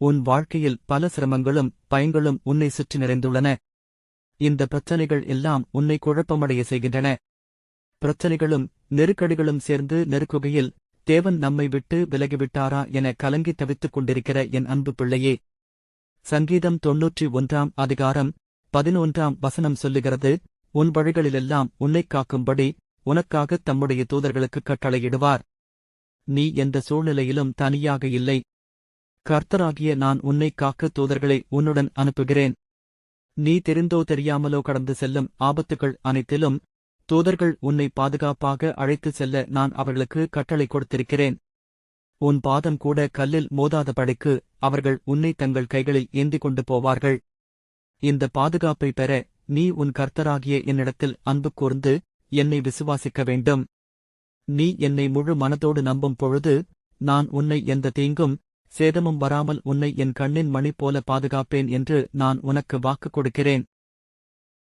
உன் வாழ்க்கையில் பல சிரமங்களும் பயங்களும் உன்னை சுற்றி நிறைந்துள்ளன. இந்த பிரச்சனைகள் எல்லாம் உன்னை குழப்பமடைய செய்கின்றன. பிரச்சனைகளும் நெருக்கடிகளும் சேர்ந்து நெருக்குகையில் தேவன் நம்மை விட்டு விலகிவிட்டாரா என கலங்கி தவித்துக் கொண்டிருக்கிற என் அன்பு பிள்ளையே, சங்கீதம் 91 அதிகாரம் 11 சொல்லுகிறது, உன் வழிகளிலெல்லாம் உன்னைக் காக்கும்படி உனக்காகத் தம்முடைய தூதர்களுக்கு கட்டளையிடுவார். நீ எந்த சூழ்நிலையிலும் தனியாக இல்லை. கர்த்தராகிய நான் உன்னைக் காக்க தூதர்களை உன்னுடன் அனுப்புகிறேன். நீ தெரிந்தோ தெரியாமலோ கடந்து செல்லும் ஆபத்துகள் அனைத்திலும் தூதர்கள் உன்னை பாதுகாப்பாக அழைத்துச் செல்ல நான் அவர்களுக்கு கட்டளை கொடுத்திருக்கிறேன். உன் பாதம் கூட கல்லில் மோதாதபடிக்கு அவர்கள் உன்னை தங்கள் கைகளில் ஏந்திக் கொண்டு போவார்கள். இந்த பாதுகாப்பை பெற நீ உன் கர்த்தராகிய என்னிடத்தில் அன்பு கூர்ந்து என்னை விசுவாசிக்க வேண்டும். நீ என்னை முழு மனதோடு நம்பும் பொழுது நான் உன்னை எந்த தீங்கும் சேதமும் வராமல் உன்னை என் கண்ணின் மணி போல பாதுகாப்பேன் என்று நான் உனக்கு வாக்கு கொடுக்கிறேன்.